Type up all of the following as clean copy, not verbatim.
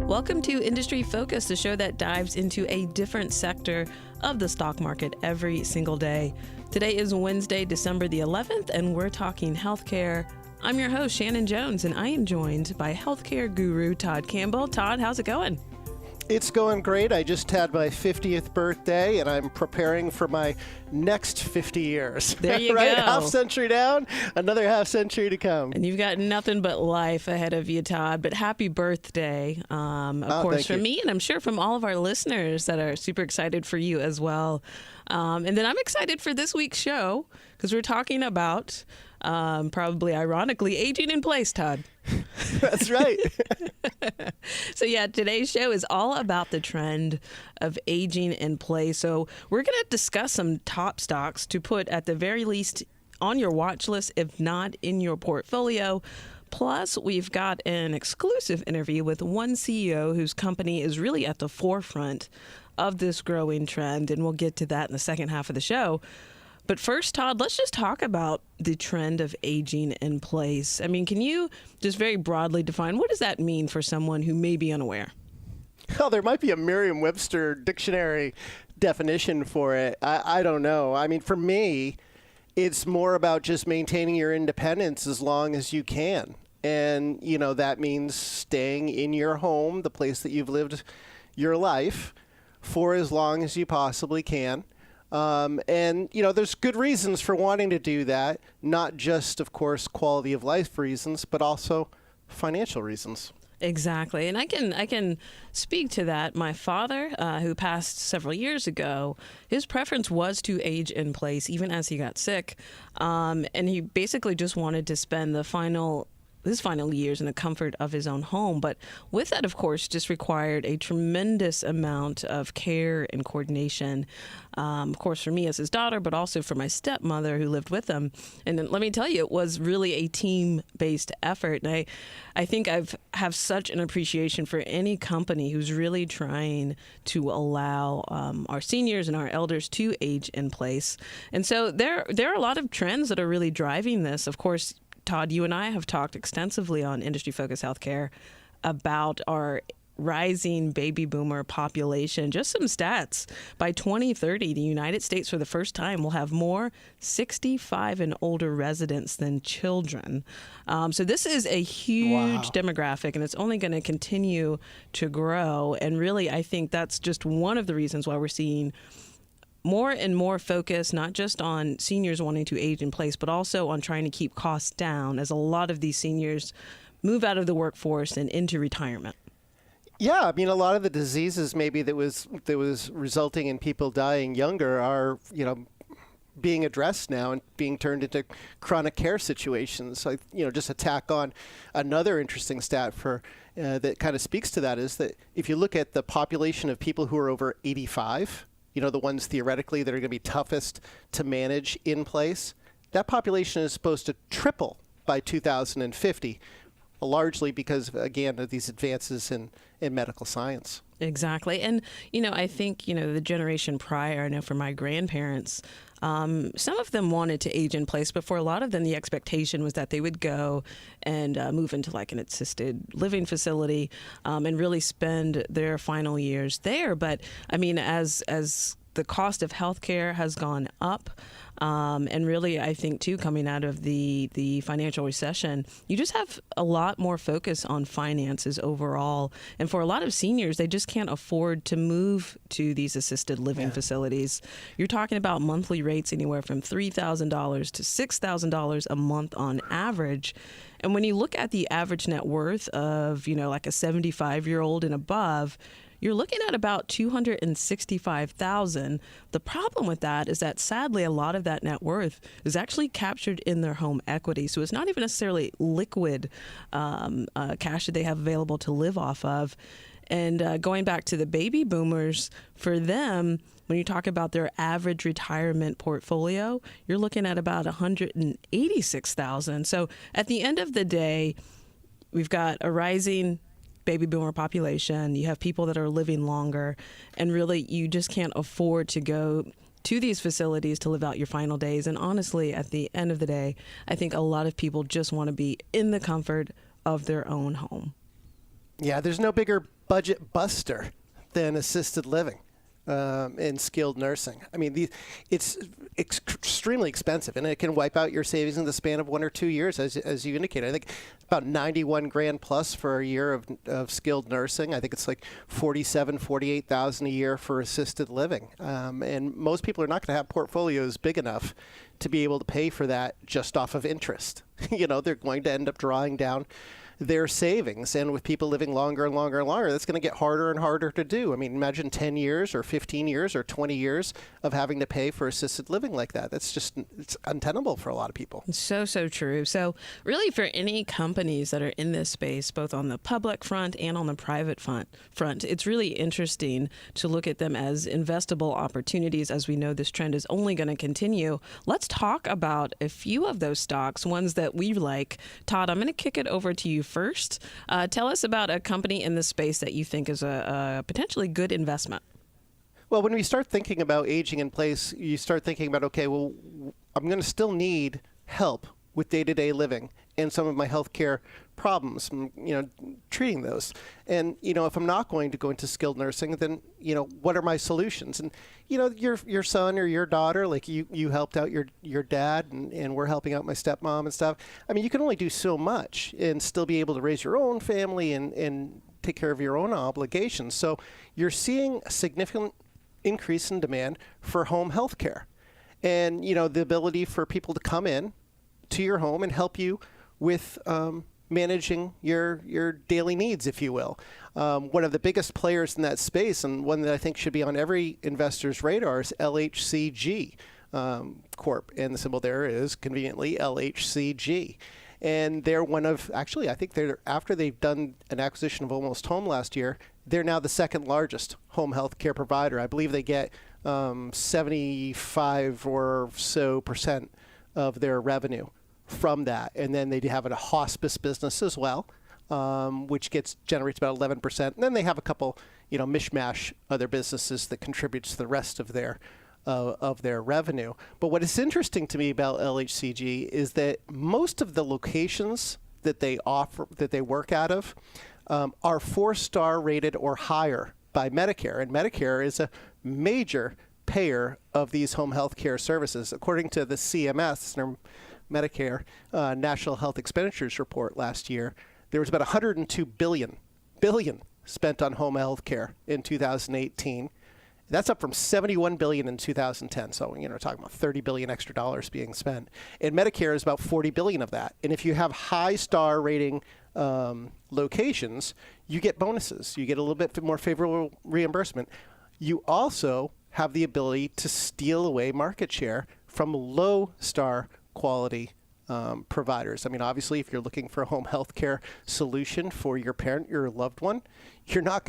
Welcome to Industry Focus, the show that dives into a different sector of the stock market every single day. Today is Wednesday, December the 11th, and we're talking healthcare. I'm your host, Shannon Jones, and I am joined by healthcare guru Todd Campbell. Todd, how's it going? It's going great. I just had my 50th birthday, and I'm preparing for my next 50 years. There you right? go. Half century down, another half century to come. And you've got nothing but life ahead of you, Todd. But happy birthday, of course, from me, and I'm sure from all of our listeners that are super excited for you as well. And then I'm excited for this week's show because we're talking about, probably ironically, aging in place, Todd. That's right. So yeah, today's show is all about the trend of aging in place. So we're going to discuss some top stocks to put at the very least on your watch list, if not in your portfolio. Plus, we've got an exclusive interview with one CEO whose company is really at the forefront of this growing trend, and we'll get to that in the second half of the show. But first, Todd, let's just talk about the trend of aging in place. I mean, can you just very broadly define what does that mean for someone who may be unaware? Well, there might be a Merriam-Webster dictionary definition for it. I don't know. I mean, for me, it's more about just maintaining your independence as long as you can. And, you know, that means staying in your home, the place that you've lived your life, for as long as you possibly can. And, you know, there's good reasons for wanting to do that, not just, of course, quality of life reasons, but also financial reasons. Exactly. And I can speak to that. My father, who passed several years ago, his preference was to age in place, even as he got sick. And he basically just wanted to spend his final years in the comfort of his own home. But with that, of course, just required a tremendous amount of care and coordination, of course, for me as his daughter, but also for my stepmother who lived with him. And let me tell you, it was really a team-based effort. And I think have such an appreciation for any company who's really trying to allow our seniors and our elders to age in place. And so there are a lot of trends that are really driving this. Of course, Todd, you and I have talked extensively on Industry Focus Healthcare about our rising baby boomer population. Just some stats. By 2030, the United States for the first time will have more 65 and older residents than children. So this is a huge demographic, and it's only going to continue to grow. And really, I think that's just one of the reasons why we're seeing more and more focus, not just on seniors wanting to age in place, but also on trying to keep costs down as a lot of these seniors move out of the workforce and into retirement. Yeah, I mean, a lot of the diseases maybe that was resulting in people dying younger are, you know, being addressed now and being turned into chronic care situations. So, you know, just to tack on another interesting stat for that kind of speaks to that is that if you look at the population of people who are over 85, you know, the ones theoretically that are going to be toughest to manage in place, that population is supposed to triple by 2050, largely because, again, of these advances in medical science. Exactly. And, you know, I think, you know, the generation prior, I know for my grandparents, some of them wanted to age in place, but for a lot of them, the expectation was that they would go and move into like an assisted living facility and really spend their final years there. But I mean, as the cost of healthcare has gone up, and really, I think, too, coming out of the financial recession, you just have a lot more focus on finances overall. And for a lot of seniors, they just can't afford to move to these assisted living facilities. You're talking about monthly rates anywhere from $3,000 to $6,000 a month on average. And when you look at the average net worth of, you know, like a 75-year-old and above, you're looking at about $265,000. The problem with that is that sadly a lot of that net worth is actually captured in their home equity. So it's not even necessarily liquid cash that they have available to live off of. And going back to the baby boomers, for them, when you talk about their average retirement portfolio, you're looking at about $186,000. So at the end of the day, we've got a rising baby boomer population. You have people that are living longer, and really you just can't afford to go to these facilities to live out your final days. And honestly, at the end of the day, I think a lot of people just want to be in the comfort of their own home. Yeah, there's no bigger budget buster than assisted living and skilled nursing. I mean, it's extremely expensive, and it can wipe out your savings in the span of 1 or 2 years, as you indicated. I think about 91 grand plus for a year of skilled nursing. I think it's like 48,000 a year for assisted living. And most people are not going to have portfolios big enough to be able to pay for that just off of interest. They're going to end up drawing down their savings. And with people living longer and longer and longer, that's going to get harder and harder to do. I mean, imagine 10 years or 15 years or 20 years of having to pay for assisted living like that. It's untenable for a lot of people. So true. So really, for any companies that are in this space, both on the public front and on the private front, it's really interesting to look at them as investable opportunities, as we know this trend is only going to continue. Let's talk about a few of those stocks, ones that we like. Todd, I'm going to kick it over to you first. Tell us about a company in this space that you think is a potentially good investment. Well, when we start thinking about aging in place, you start thinking about, okay, well, I'm going to still need help with day-to-day living and some of my healthcare problems, treating those. And, if I'm not going to go into skilled nursing, then, what are my solutions? And, your son or your daughter, like you helped out your dad and we're helping out my stepmom and stuff. I mean, you can only do so much and still be able to raise your own family and take care of your own obligations. So you're seeing a significant increase in demand for home health care. And, the ability for people to come in to your home and help you with managing your daily needs, if you will. One of the biggest players in that space, and one that I think should be on every investor's radar, is LHCG Corp. And the symbol there is conveniently LHCG. And they're one of, actually, I think after they've done an acquisition of Almost Home last year, they're now the second largest home health care provider. I believe they get 75 or so % of their revenue from that. And then they have a hospice business as well, which generates about 11%. And then they have a couple, mishmash other businesses that contributes to the rest of their revenue. But what is interesting to me about LHCG is that most of the locations that they work out of are 4-star rated or higher by Medicare. And Medicare is a major payer of these home health care services. According to the CMS, their Medicare National Health Expenditures Report last year, there was about 102 billion spent on home health care in 2018. That's up from 71 billion in 2010. So, talking about 30 billion extra dollars being spent. And Medicare is about 40 billion of that. And if you have high star rating locations, you get bonuses. You get a little bit more favorable reimbursement. You also have the ability to steal away market share from low star quality providers. I mean, obviously, if you're looking for a home health care solution for your parent, your loved one, you're not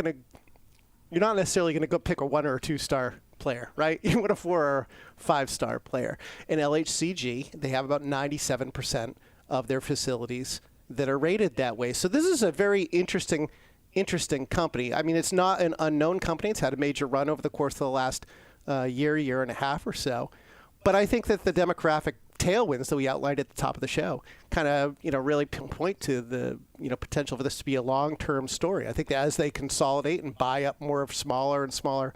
necessarily going to go pick a 1 or a 2-star player, right? You want a 4 or 5-star player. In LHCG, they have about 97% of their facilities that are rated that way. So this is a very interesting company. I mean, it's not an unknown company. It's had a major run over the course of the last year and a half or so. But I think that the demographic tailwinds that we outlined at the top of the show kind of, really point to the, potential for this to be a long-term story. I think that as they consolidate and buy up more of smaller and smaller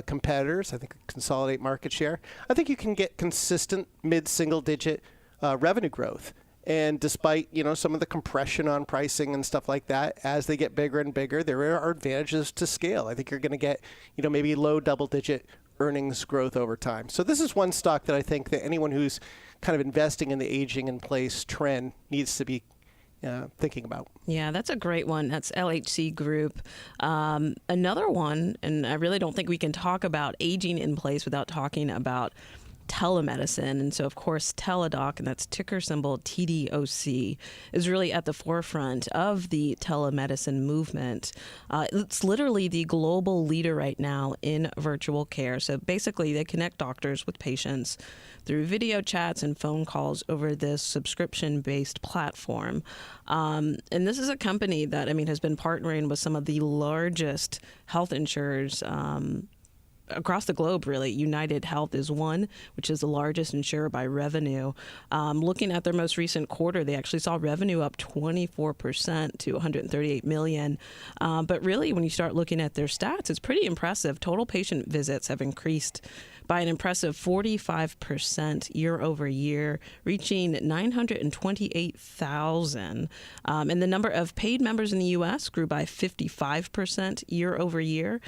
competitors, I think consolidate market share, I think you can get consistent mid-single-digit revenue growth. And despite, some of the compression on pricing and stuff like that, as they get bigger and bigger, there are advantages to scale. I think you're going to get, maybe low double-digit earnings growth over time. So this is one stock that I think that anyone who's kind of investing in the aging in place trend needs to be thinking about. Yeah, that's a great one. That's LHC Group. Another one, and I really don't think we can talk about aging in place without talking about telemedicine. And so, of course, Teladoc, and that's ticker symbol TDOC, is really at the forefront of the telemedicine movement. It's literally the global leader right now in virtual care. So basically, they connect doctors with patients through video chats and phone calls over this subscription-based platform. And this is a company that, has been partnering with some of the largest health insurers across the globe, really. United Health is one, which is the largest insurer by revenue. Looking at their most recent quarter, they actually saw revenue up 24% to $138 million. But really, when you start looking at their stats, it's pretty impressive. Total patient visits have increased by an impressive 45% year over year, reaching 928,000. And the number of paid members in the U.S. grew by 55% year over year.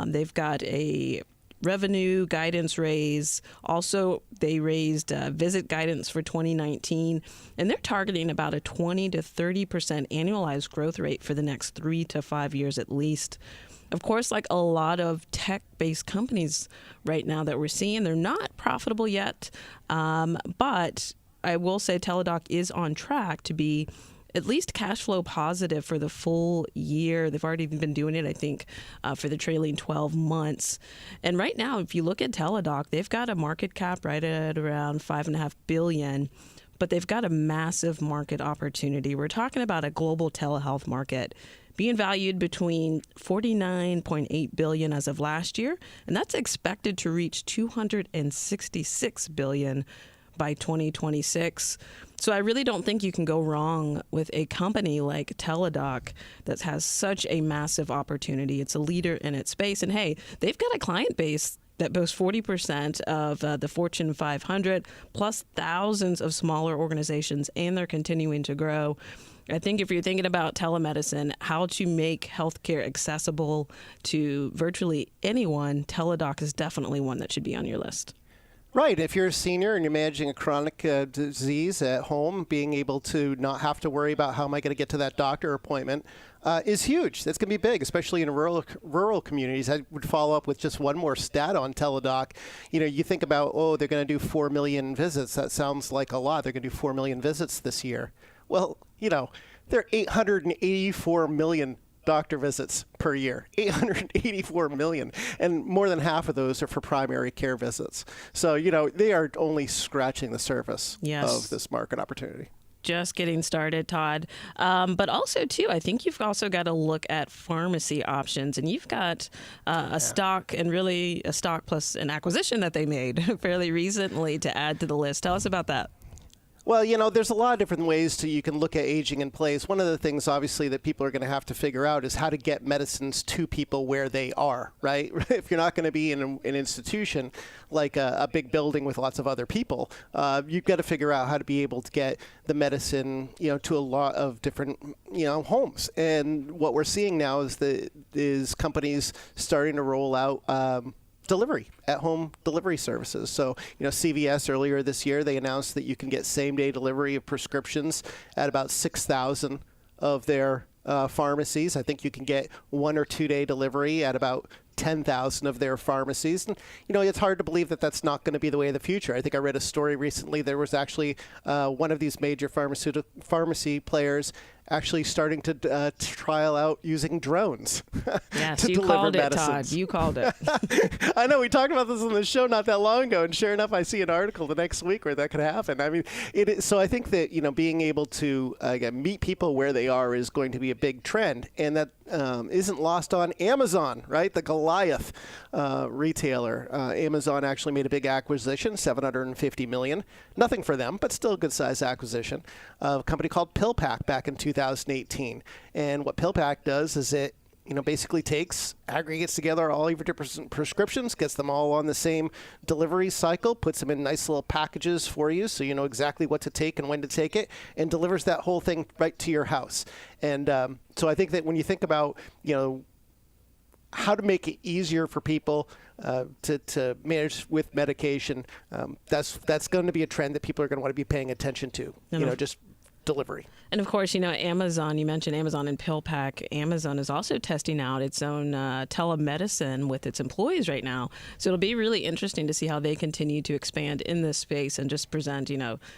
They've got a revenue guidance raise. Also, they raised visit guidance for 2019, and they're targeting about a 20 to 30% annualized growth rate for the next 3 to 5 years at least. Of course, like a lot of tech-based companies right now that we're seeing, they're not profitable yet, but I will say Teladoc is on track to be at least cash flow positive for the full year. They've already been doing it, I think, for the trailing 12 months. And right now, if you look at Teladoc, they've got a market cap right at around $5.5 billion, but they've got a massive market opportunity. We're talking about a global telehealth market being valued between $49.8 billion as of last year, and that's expected to reach $266 billion by 2026. So I really don't think you can go wrong with a company like Teladoc that has such a massive opportunity. It's a leader in its space, and hey, they've got a client base that boasts 40% of the Fortune 500, plus thousands of smaller organizations, and they're continuing to grow. I think if you're thinking about telemedicine, how to make healthcare accessible to virtually anyone, Teladoc is definitely one that should be on your list. Right. If you're a senior and you're managing a chronic disease at home, being able to not have to worry about how am I going to get to that doctor appointment is huge. That's going to be big, especially in rural communities. I would follow up with just one more stat on Teladoc. You know, you think about, they're going to do 4 million visits. That sounds like a lot. They're going to do 4 million visits this year. Well, there are 884 million doctor visits per year, 884 million, and more than half of those are for primary care visits. So, they are only scratching the surface of this market opportunity. Just getting started, Todd. But also, too, I think you've also got to look at pharmacy options. And you've got a stock, and really a stock plus an acquisition that they made fairly recently to add to the list. Tell us about that. Well, there's a lot of different ways you can look at aging in place. One of the things, obviously, that people are going to have to figure out is how to get medicines to people where they are, right? If you're not going to be in an institution like a big building with lots of other people, you've got to figure out how to be able to get the medicine, to a lot of different, homes. And what we're seeing now is companies starting to roll out at-home delivery services. So, CVS earlier this year, they announced that you can get same-day delivery of prescriptions at about 6,000 of their pharmacies. I think you can get 1 or 2 day delivery at about 10,000 of their pharmacies. And, it's hard to believe that that's not going to be the way of the future. I think I read a story recently. There was actually one of these major pharmacy players actually starting to trial out using drones. Yes, to you deliver called medicines. it, Todd. You called it. I know. We talked about this on the show not that long ago, and sure enough, I see an article the next week where that could happen. I mean, it is, so I think that, being able to meet people where they are is going to be a big trend, and that isn't lost on Amazon, right? The Goliath retailer. Amazon actually made a big acquisition, $750 million. Nothing for them, but still a good-sized acquisition. A company called PillPack back in 2018. And what PillPack does is it basically aggregates together all of your different prescriptions, gets them all on the same delivery cycle, puts them in nice little packages for you so you know exactly what to take and when to take it, and delivers that whole thing right to your house. And so I think that when you think about, how to make it easier for people to manage with medication, that's going to be a trend that people are going to want to be paying attention to, just delivery. And of course, Amazon, you mentioned Amazon and PillPack. Amazon is also testing out its own telemedicine with its employees right now. So it'll be really interesting to see how they continue to expand in this space and just present,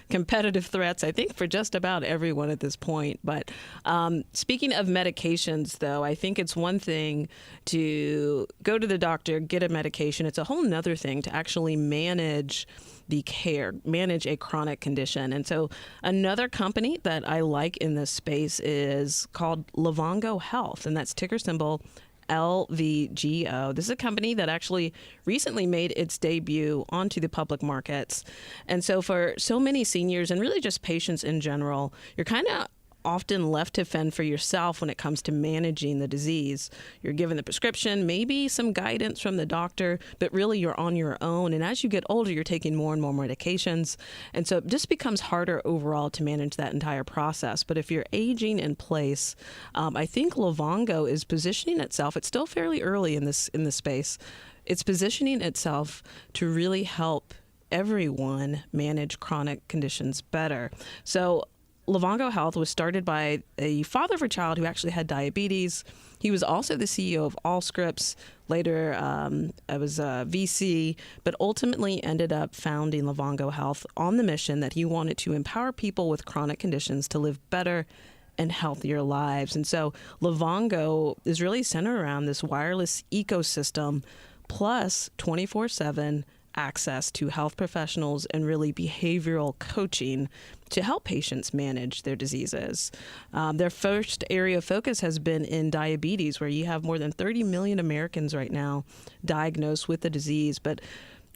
competitive threats, I think, for just about everyone at this point. But speaking of medications, though, I think it's one thing to go to the doctor, get a medication. It's a whole nother thing to actually manage a chronic condition. And so another company that I like in this space is called Livongo Health, and that's ticker symbol LVGO. This is a company that actually recently made its debut onto the public markets. And so for so many seniors and really just patients in general, you're kind of often left to fend for yourself when it comes to managing the disease. You're given the prescription, maybe some guidance from the doctor, but really you're on your own. And as you get older, you're taking more and more medications. And so it just becomes harder overall to manage that entire process. But if you're aging in place, I think Livongo is positioning itself. It's still fairly early in this space. It's positioning itself to really help everyone manage chronic conditions better. So Livongo Health was started by a father of a child who actually had diabetes. He was also the CEO of Allscripts. Later, I was a VC, but ultimately ended up founding Livongo Health on the mission that he wanted to empower people with chronic conditions to live better and healthier lives. And so Livongo is really centered around this wireless ecosystem plus 24/7 access to health professionals and really behavioral coaching to help patients manage their diseases. Their first area of focus has been in diabetes, where you have more than 30 million Americans right now diagnosed with the disease. But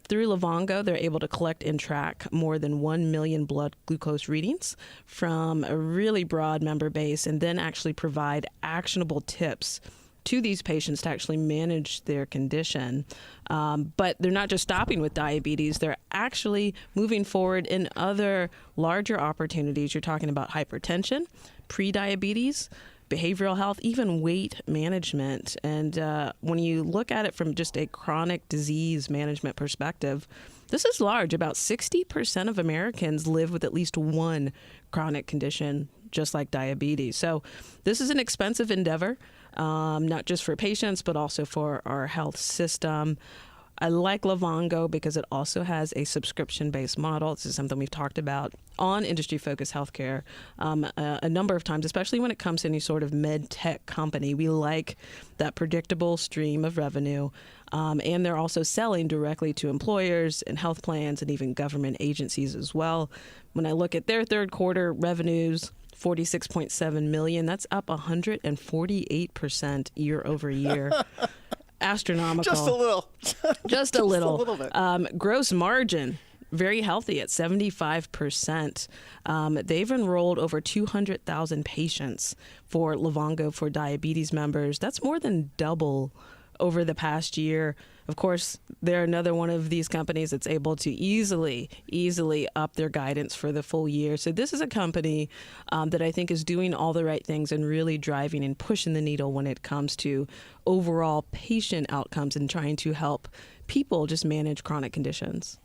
through Livongo, they're able to collect and track more than 1 million blood glucose readings from a really broad member base and then actually provide actionable tips to these patients to actually manage their condition. But they're not just stopping with diabetes, they're actually moving forward in other larger opportunities. You're talking about hypertension, pre-diabetes, behavioral health, even weight management. And when you look at it from just a chronic disease management perspective, this is large. About 60% of Americans live with at least one chronic condition, just like diabetes. So this is an expensive endeavor. Not just for patients, but also for our health system. I like Livongo because it also has a subscription-based model. This is something we've talked about on industry-focused healthcare a number of times, especially when it comes to any sort of med tech company. We like that predictable stream of revenue. And they're also selling directly to employers and health plans and even government agencies as well. When I look at their third quarter revenues, $46.7 million. That's up 148% year over year. Astronomical. Just a little. Just a little. A little bit. Gross margin, very healthy at 75%. They've enrolled over 200,000 patients for Livongo for diabetes members. That's more than double over the past year. Of course, they're another one of these companies that's able to easily up their guidance for the full year. So this is a company that I think is doing all the right things and really driving and pushing the needle when it comes to overall patient outcomes and trying to help people just manage chronic conditions.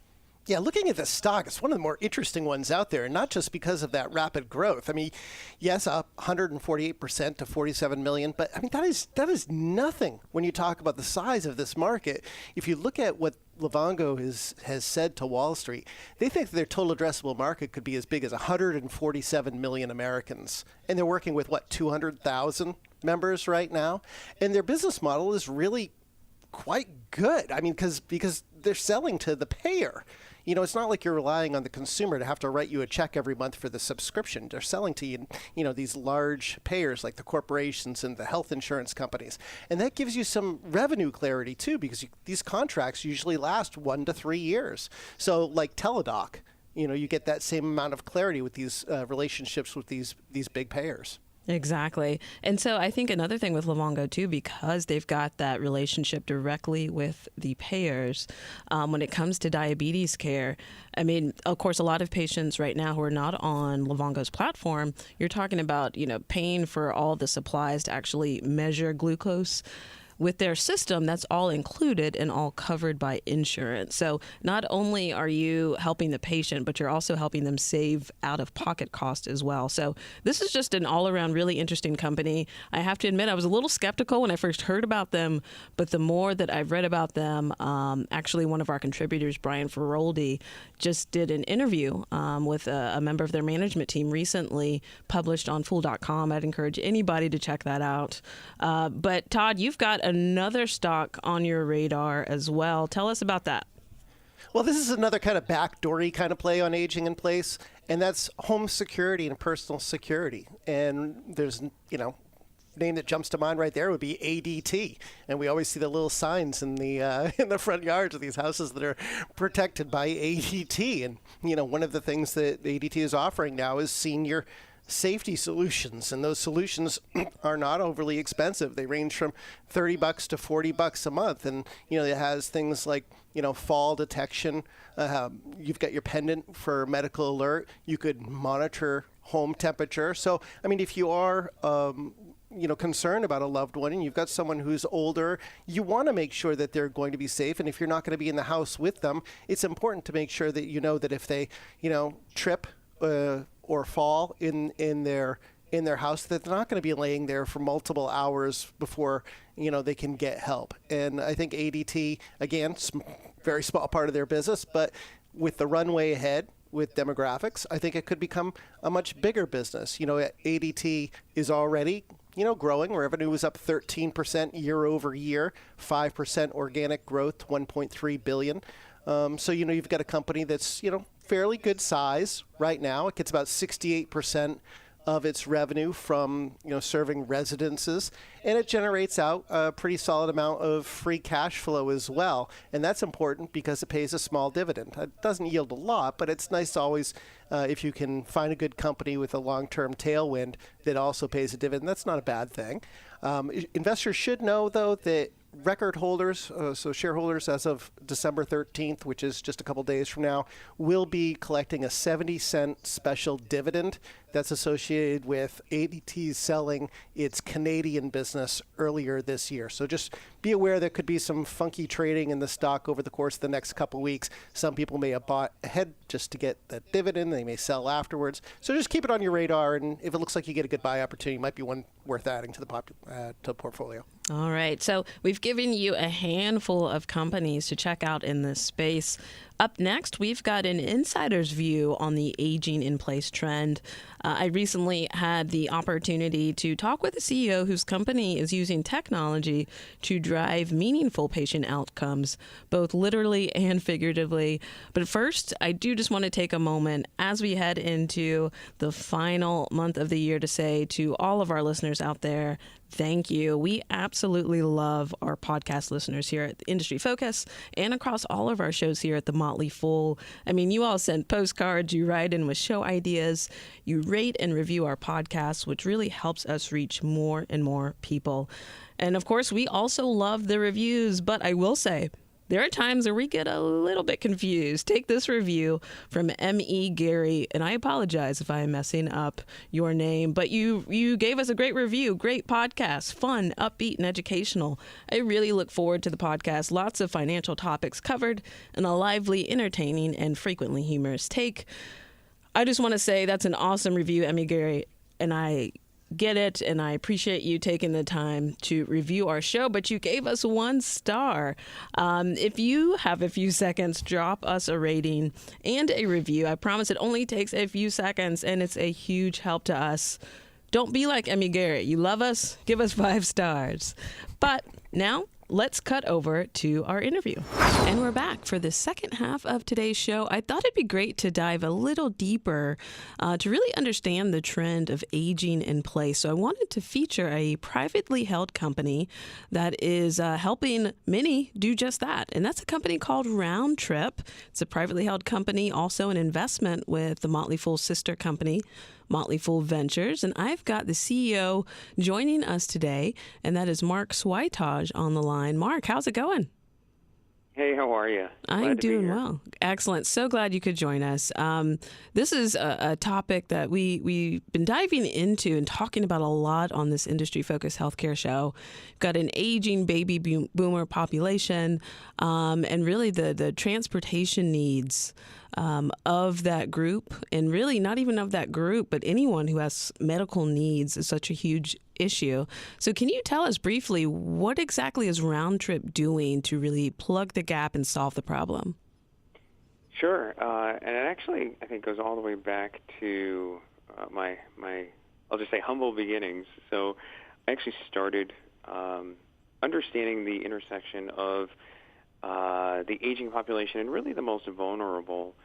Yeah, looking at the stock, it's one of the more interesting ones out there, and not just because of that rapid growth. I mean, yes, up 148% to 47 million, but I mean that is nothing when you talk about the size of this market. If you look at what Livongo has said to Wall Street, they think their total addressable market could be as big as 147 million Americans, and they're working with 200,000 members right now, and their business model is really quite good. I mean, because they're selling to the payer. You know, it's not like you're relying on the consumer to have to write you a check every month for the subscription. They're selling to you know, these large payers like the corporations and the health insurance companies. And that gives you some revenue clarity too, because these contracts usually last 1 to 3 years. So like Teladoc, you know, you get that same amount of clarity with these relationships with these big payers. Exactly. And so I think another thing with Livongo too, because they've got that relationship directly with the payers, when it comes to diabetes care, I mean, of course, a lot of patients right now who are not on Livongo's platform, you're talking about, you know, paying for all the supplies to actually measure glucose. With their system, that's all included and all covered by insurance. So not only are you helping the patient, but you're also helping them save out-of-pocket costs as well. So this is just an all-around really interesting company. I have to admit, I was a little skeptical when I first heard about them, but the more that I've read about them, actually one of our contributors, Brian Feroldi, just did an interview with a member of their management team recently, published on Fool.com. I'd encourage anybody to check that out. But Todd, you've got another stock on your radar as well. Tell us about that. Well, this is another kind of backdoory kind of play on aging in place, and that's home security and personal security. And there's, you know, name that jumps to mind right there would be ADT. And we always see the little signs in the in the front yards of these houses that are protected by ADT. And, one of the things that ADT is offering now is senior safety solutions, and those solutions are not overly expensive. They range from $30 to $40 a month, and it has things like fall detection. You've got your pendant for medical alert. You could monitor home temperature. So if you are concerned about a loved one and you've got someone who's older, you want to make sure that they're going to be safe. And if you're not going to be in the house with them, it's important to make sure that that if they trip or fall in their house, that they're not going to be laying there for multiple hours before they can get help. And I think ADT, again, very small part of their business, but with the runway ahead with demographics, I think it could become a much bigger business. ADT is already growing. Revenue was up 13% year over year, 5% organic growth, to $1.3 billion. So you've got a company that's fairly good size right now. It gets about 68% of its revenue from serving residences, and it generates out a pretty solid amount of free cash flow as well. And that's important because it pays a small dividend. It doesn't yield a lot, but it's nice to always, if you can find a good company with a long-term tailwind that also pays a dividend, that's not a bad thing. Investors should know, though, that record holders, so shareholders as of December 13th, which is just a couple days from now, will be collecting a 70-cent special dividend that's associated with ADT selling its Canadian business earlier this year. So just be aware there could be some funky trading in the stock over the course of the next couple weeks. Some people may have bought ahead just to get that dividend. They may sell afterwards. So just keep it on your radar, and if it looks like you get a good buy opportunity, it might be one worth adding to the portfolio. All right. So we've given you a handful of companies to check out in this space. Up next, we've got an insider's view on the aging in place trend. I recently had the opportunity to talk with a CEO whose company is using technology to drive meaningful patient outcomes, both literally and figuratively. But first, I do just want to take a moment as we head into the final month of the year to say to all of our listeners out there, thank you. We absolutely love our podcast listeners here at Industry Focus and across all of our shows here at The Motley Fool. You all send postcards, you write in with show ideas, you rate and review our podcasts, which really helps us reach more and more people. And of course, we also love the reviews, but I will say, there are times where we get a little bit confused. Take this review from M.E. Gary, and I apologize if I am messing up your name, but you gave us a great review, great podcast, fun, upbeat, and educational. I really look forward to the podcast. Lots of financial topics covered, and a lively, entertaining, and frequently humorous take. I just want to say that's an awesome review, M.E. Gary, and I get it, and I appreciate you taking the time to review our show, but you gave us 1 star. If you have a few seconds, drop us a rating and a review. I promise it only takes a few seconds, and it's a huge help to us. Don't be like Emmy Garrett. You love us? Give us 5 stars. But now, let's cut over to our interview. And we're back for the second half of today's show. I thought it'd be great to dive a little deeper to really understand the trend of aging in place. So I wanted to feature a privately held company that is helping many do just that. And that's a company called Roundtrip. It's a privately held company, also an investment with the Motley Fool sister company, Motley Fool Ventures. And I've got the CEO joining us today, and that is Mark Swytage on the line. Mark, how's it going? Hey, how are you? I'm doing well. Excellent. So glad you could join us. This is a topic that we've been diving into and talking about a lot on this industry-focused healthcare show. Got an aging baby boomer population, and really the transportation needs of that group, and really not even of that group, but anyone who has medical needs is such a huge issue. So can you tell us briefly, what exactly is Roundtrip doing to really plug the gap and solve the problem? Sure. And it actually, I think, goes all the way back to my I'll just say, humble beginnings. So I actually started understanding the intersection of the aging population and really the most vulnerable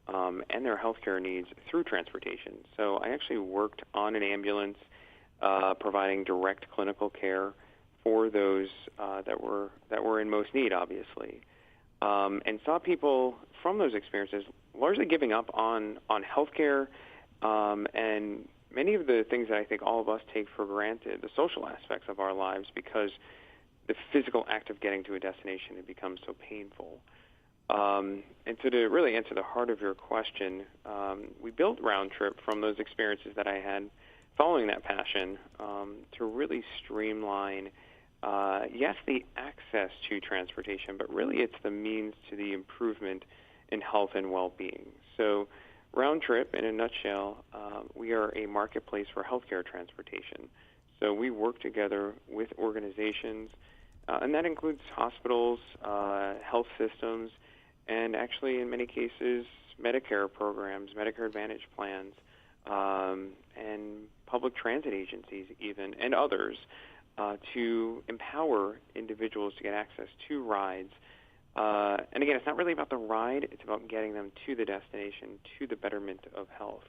and their healthcare needs through transportation. So I actually worked on an ambulance providing direct clinical care for those that were in most need, obviously, and saw people from those experiences largely giving up on healthcare and many of the things that I think all of us take for granted, the social aspects of our lives, because the physical act of getting to a destination had become so painful. And so to really answer the heart of your question, we built Round Trip from those experiences that I had following that passion to really streamline, yes, the access to transportation, but really it's the means to the improvement in health and well-being. So Round Trip, in a nutshell, we are a marketplace for healthcare transportation. So we work together with organizations, and that includes hospitals, health systems, and actually in many cases Medicare programs, Medicare Advantage plans, and public transit agencies even, and others, to empower individuals to get access to rides. And again, it's not really about the ride, it's about getting them to the destination, to the betterment of health.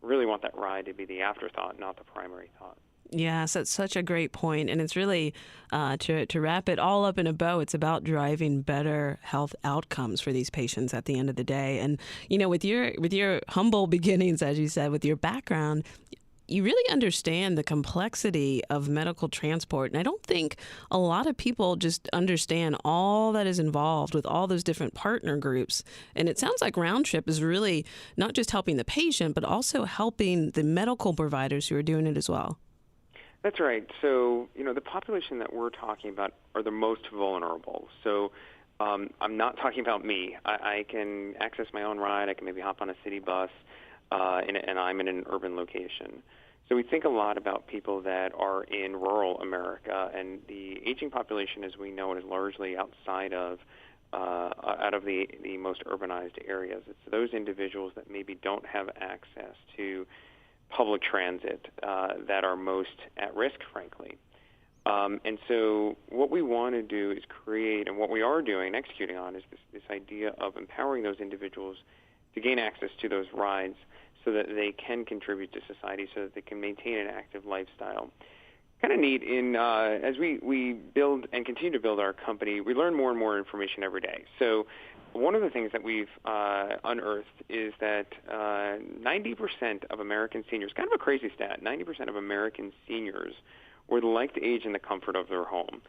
We really want that ride to be the afterthought, not the primary thought. Yes, that's such a great point. And it's really, to wrap it all up in a bow, it's about driving better health outcomes for these patients at the end of the day. And, you know, with your humble beginnings, as you said, with your background, you really understand the complexity of medical transport. And I don't think a lot of people just understand all that is involved with all those different partner groups. And it sounds like Round Trip is really not just helping the patient, but also helping the medical providers who are doing it as well. That's right. So, you know, the population that we're talking about are the most vulnerable. So I'm not talking about me. I can access my own ride. I can maybe hop on a city bus, and I'm in an urban location. So we think a lot about people that are in rural America, and the aging population, as we know it, is largely outside of the most urbanized areas. It's those individuals that maybe don't have access to public transit that are most at risk, frankly. And so what we want to do is create, and what we are doing and executing on, is this idea of empowering those individuals to gain access to those rides so that they can contribute to society, so that they can maintain an active lifestyle. Kind of neat, as we build and continue to build our company, we learn more and more information every day. So one of the things that we've unearthed is that 90% of American seniors, kind of a crazy stat, 90% of American seniors would like to age in the comfort of their home.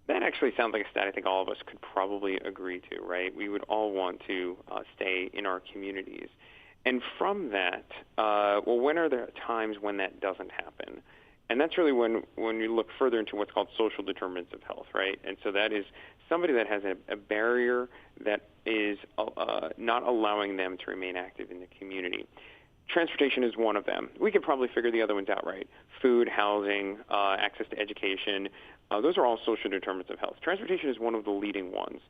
That actually sounds like a stat I think all of us could probably agree to, right? We would all want to stay in our communities. And from that, when are there times when that doesn't happen? And that's really when you look further into what's called social determinants of health, right? And so that is somebody that has a barrier that is not allowing them to remain active in the community. Transportation is one of them. We could probably figure the other ones out, right? Food, housing, access to education, those are all social determinants of health. Transportation is one of the leading ones.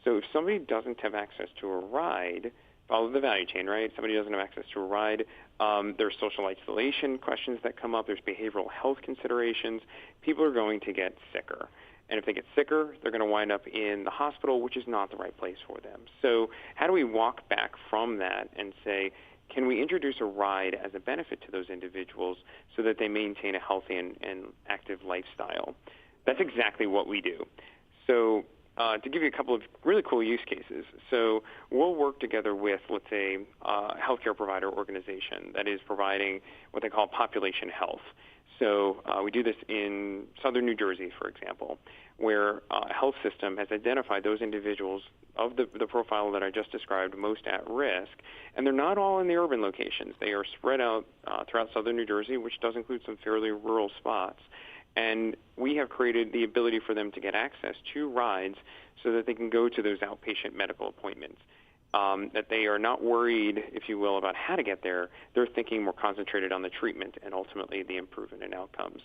So if somebody doesn't have access to a ride, follow the value chain, right? Somebody doesn't have access to a ride. There's social isolation questions that come up. There's behavioral health considerations. People are going to get sicker. And if they get sicker, they're going to wind up in the hospital, which is not the right place for them. So how do we walk back from that and say, can we introduce a ride as a benefit to those individuals so that they maintain a healthy and active lifestyle? That's exactly what we do. So to give you a couple of really cool use cases, so we'll work together with, let's say, a healthcare provider organization that is providing what they call population health. So we do this in southern New Jersey, for example, where a health system has identified those individuals of the profile that I just described most at risk, and they're not all in the urban locations. They are spread out throughout southern New Jersey, which does include some fairly rural spots. And we have created the ability for them to get access to rides so that they can go to those outpatient medical appointments, that they are not worried, if you will, about how to get there. They're thinking more concentrated on the treatment and ultimately the improvement in outcomes.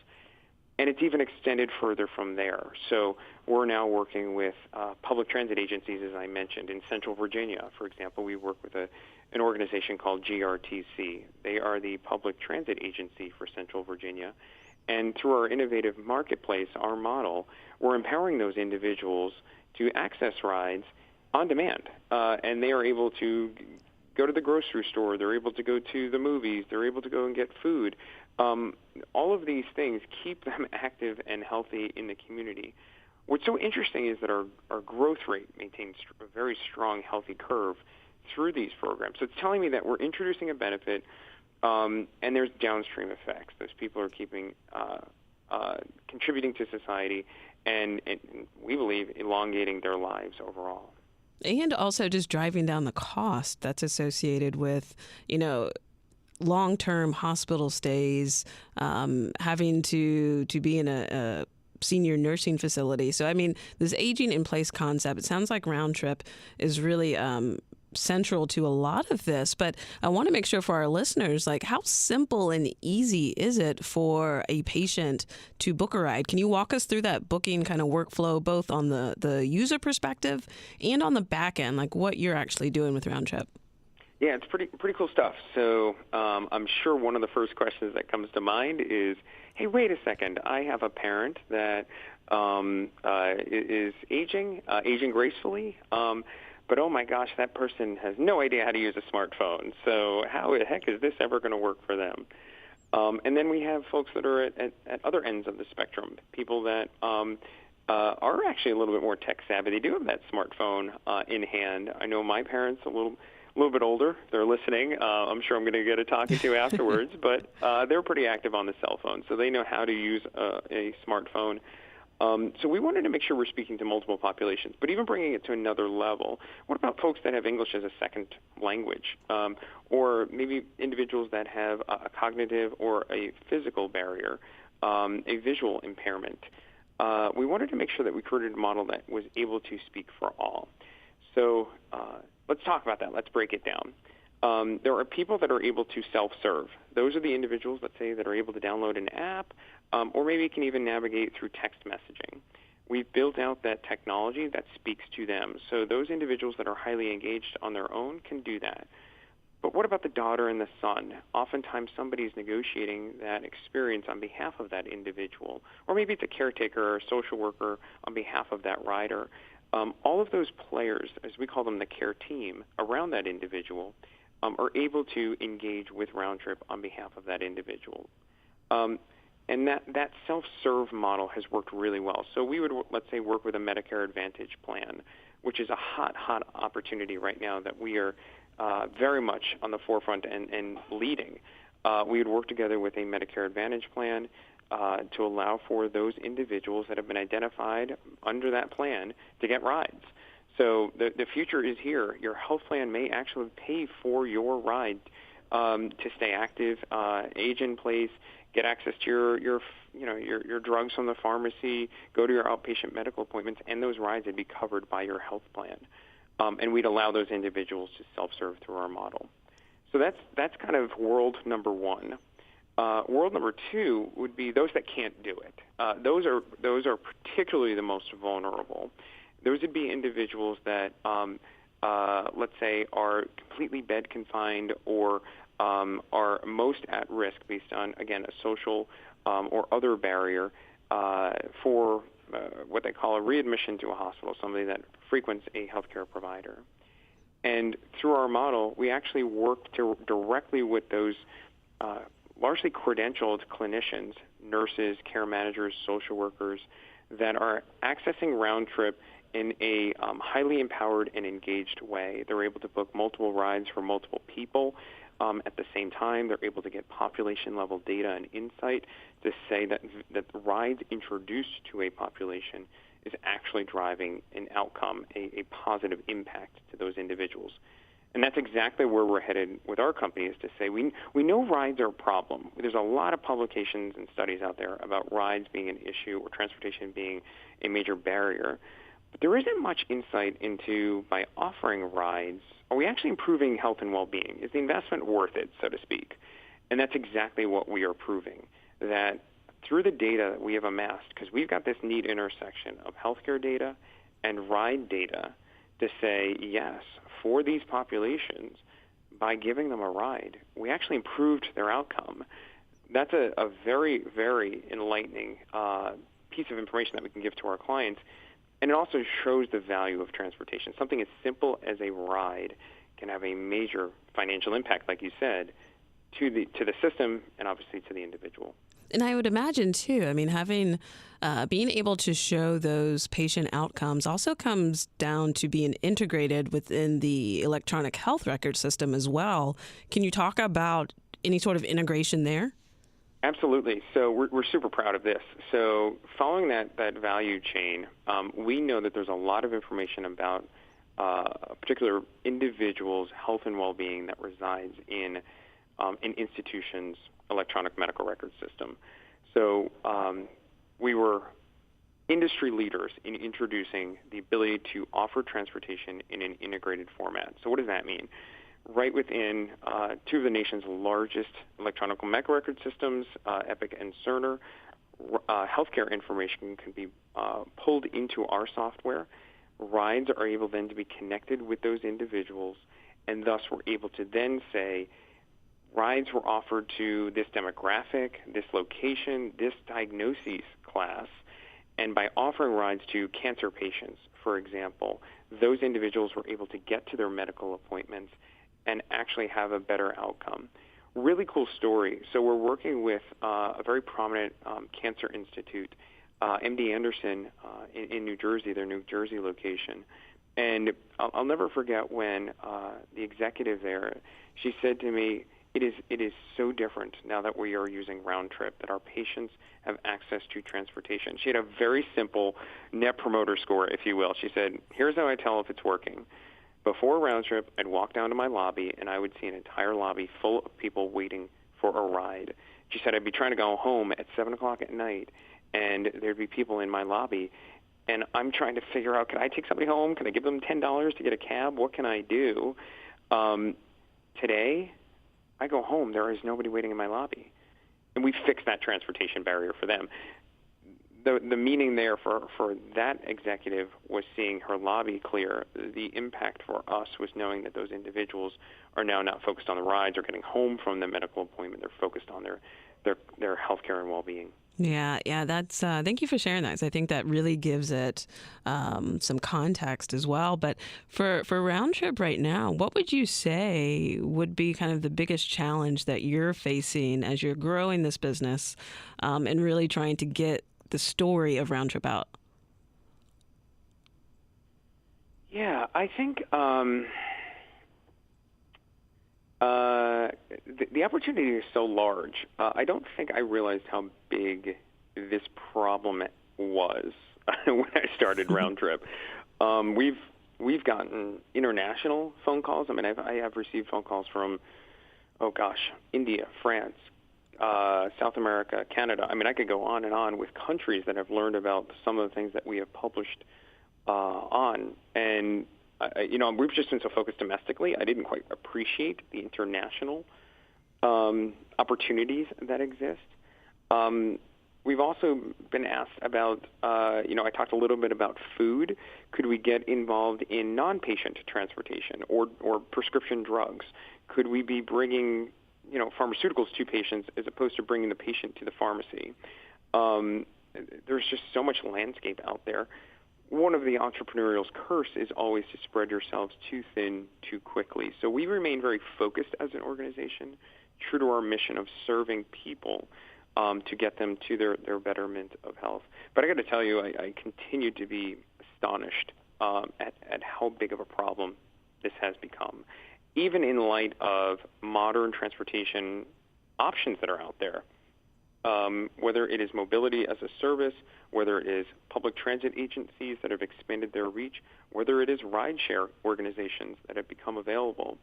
And it's even extended further from there. So we're now working with public transit agencies, as I mentioned. In Central Virginia, for example, we work with an organization called GRTC. They are the public transit agency for Central Virginia. And through our innovative marketplace, our model, we're empowering those individuals to access rides on demand. And they are able to go to the grocery store. They're able to go to the movies. They're able to go and get food. All of these things keep them active and healthy in the community. What's so interesting is that our growth rate maintains a very strong, healthy curve through these programs. So it's telling me that we're introducing a benefit, and there's downstream effects. Those people are contributing to society, and we believe elongating their lives overall. And also just driving down the cost that's associated with, long-term hospital stays, having to be in a senior nursing facility. So, I mean, this aging in place concept, it sounds like Round Trip is really central to a lot of this. But I want to make sure for our listeners, like, how simple and easy is it for a patient to book a ride? Can you walk us through that booking kind of workflow, both on the user perspective and on the back end, like what you're actually doing with Round Trip? Yeah, it's pretty cool stuff. So I'm sure one of the first questions that comes to mind is, hey, wait a second, I have a parent that is aging gracefully, but oh my gosh, that person has no idea how to use a smartphone. So how the heck is this ever going to work for them? And then we have folks that are at other ends of the spectrum, people that are actually a little bit more tech savvy. They do have that smartphone in hand. I know my parents a little bit older. They're listening. I'm sure I'm going to get a talking to afterwards, but they're pretty active on the cell phone, so they know how to use a smartphone. So we wanted to make sure we're speaking to multiple populations, but even bringing it to another level. What about folks that have English as a second language, or maybe individuals that have a cognitive or a physical barrier, a visual impairment? We wanted to make sure that we created a model that was able to speak for all. So let's talk about that. Let's break it down. There are people that are able to self-serve. Those are the individuals, let's say, that are able to download an app, or maybe can even navigate through text messaging. We've built out that technology that speaks to them. So those individuals that are highly engaged on their own can do that. But what about the daughter and the son? Oftentimes somebody's negotiating that experience on behalf of that individual, or maybe it's a caretaker or a social worker on behalf of that rider. All of those players, as we call them, the care team, around that individual, are able to engage with Round Trip on behalf of that individual. And that self-serve model has worked really well. So we would, let's say, work with a Medicare Advantage plan, which is a hot opportunity right now that we are very much on the forefront and leading. We would work together with a Medicare Advantage plan to allow for those individuals that have been identified under that plan to get rides. So the future is here. Your health plan may actually pay for your ride to stay active, age in place, get access to your drugs from the pharmacy, go to your outpatient medical appointments, and those rides would be covered by your health plan. And we'd allow those individuals to self-serve through our model. So that's kind of world number one. World number two would be those that can't do it. Those are particularly the most vulnerable. Those would be individuals that, let's say, are completely bed confined or are most at risk based on, again, a social or other barrier for what they call a readmission to a hospital, somebody that frequents a healthcare provider. And through our model, we actually work directly with those largely credentialed clinicians, nurses, care managers, social workers that are accessing Round Trip in a highly empowered and engaged way. They're able to book multiple rides for multiple people at the same time. They're able to get population-level data and insight to say that rides introduced to a population is actually driving an outcome, a positive impact to those individuals. And that's exactly where we're headed with our company, is to say we know rides are a problem. There's a lot of publications and studies out there about rides being an issue or transportation being a major barrier. But there isn't much insight into, by offering rides, are we actually improving health and well-being? Is the investment worth it, so to speak? And that's exactly what we are proving, that through the data that we have amassed, because we've got this neat intersection of healthcare data and ride data to say, yes, for these populations, by giving them a ride, we actually improved their outcome. That's a very, very enlightening piece of information that we can give to our clients. And it also shows the value of transportation. Something as simple as a ride can have a major financial impact, like you said, to the system and obviously to the individual. And I would imagine too, I mean, having being able to show those patient outcomes also comes down to being integrated within the electronic health record system as well. Can you talk about any sort of integration there? Absolutely. So we're super proud of this. So following that value chain, we know that there's a lot of information about a particular individual's health and well-being that resides in an institution's electronic medical record system. So we were industry leaders in introducing the ability to offer transportation in an integrated format. So what does that mean? Right within two of the nation's largest electronic medical record systems, Epic and Cerner, healthcare information can be pulled into our software. Rides are able then to be connected with those individuals, and thus we're able to then say, rides were offered to this demographic, this location, this diagnosis class, and by offering rides to cancer patients, for example, those individuals were able to get to their medical appointments and actually have a better outcome. Really cool story. So we're working with a very prominent cancer institute, MD Anderson in New Jersey, their New Jersey location. And I'll never forget when the executive there, she said to me, it is so different now that we are using Round Trip, that our patients have access to transportation. She had a very simple net promoter score, if you will. She said, here's how I tell if it's working. Before Round Trip, I'd walk down to my lobby, and I would see an entire lobby full of people waiting for a ride. She said I'd be trying to go home at 7 o'clock at night, and there'd be people in my lobby, and I'm trying to figure out, can I take somebody home? Can I give them $10 to get a cab? What can I do? Today, I go home, there is nobody waiting in my lobby. And we fixed that transportation barrier for them. The meaning there for that executive was seeing her lobby clear. The impact for us was knowing that those individuals are now not focused on the rides or getting home from the medical appointment. They're focused on their health care and well-being. Yeah, that's. Thank you for sharing that, 'cause I think that really gives it some context as well. But for Round Trip right now, what would you say would be kind of the biggest challenge that you're facing as you're growing this business and really trying to get the story of Round Trip out? Yeah, I think the opportunity is so large. I don't think I realized how big this problem was when I started Round Trip. We've gotten international phone calls. I mean, I have received phone calls from, India, France, South America, Canada. I mean, I could go on and on with countries that have learned about some of the things that we have published on. And we've just been so focused domestically, I didn't quite appreciate the international opportunities that exist. We've also been asked about, I talked a little bit about food. Could we get involved in non-patient transportation or prescription drugs? Could we be bringing, pharmaceuticals to patients as opposed to bringing the patient to the pharmacy? There's just so much landscape out there. One of the entrepreneurial's curse is always to spread yourselves too thin too quickly. So we remain very focused as an organization, true to our mission of serving people to get them to their betterment of health. But I got to tell you, I continue to be astonished at how big of a problem this has become, even in light of modern transportation options that are out there. Whether it is mobility as a service, whether it is public transit agencies that have expanded their reach, whether it is rideshare organizations that have become available,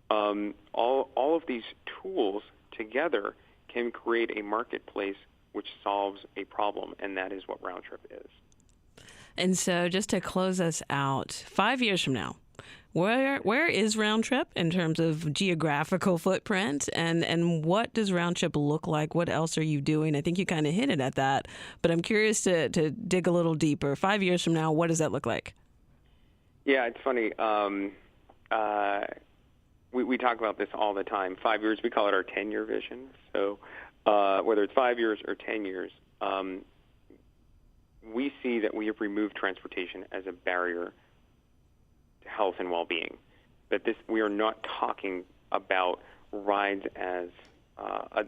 all of these tools together can create a marketplace which solves a problem, and that is what Round Trip is. And so just to close us out, 5 years from now, where is Round Trip in terms of geographical footprint, and what does Round Trip look like? What else are you doing? I think you kind of hinted at that, but I'm curious to dig a little deeper. 5 years from now, what does that look like? Yeah, it's funny. We talk about this all the time. 5 years, we call it our 10-year vision. So whether it's 5 years or 10 years, we see that we have removed transportation as a barrier to health and well-being. that we are not talking about rides as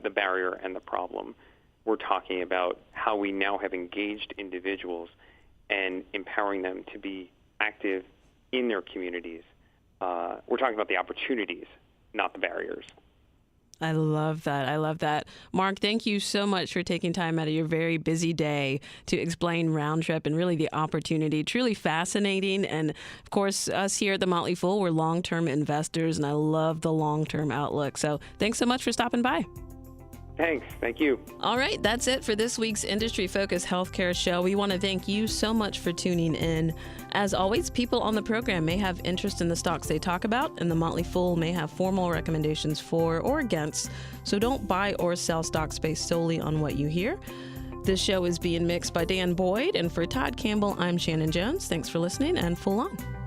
the barrier and the problem. We're talking about how we now have engaged individuals and empowering them to be active in their communities. We're talking about the opportunities, not the barriers. I love that. I love that. Mark, thank you so much for taking time out of your very busy day to explain Round Trip and really the opportunity. Truly fascinating. And of course, us here at The Motley Fool, we're long-term investors, and I love the long-term outlook. So thanks so much for stopping by. Thanks. Thank you. All right, that's it for this week's Industry Focus Healthcare Show. We want to thank you so much for tuning in. As always, people on the program may have interest in the stocks they talk about, and the Motley Fool may have formal recommendations for or against, so don't buy or sell stocks based solely on what you hear. This show is being mixed by Dan Boyd, and for Todd Campbell, I'm Shannon Jones. Thanks for listening, and Fool on.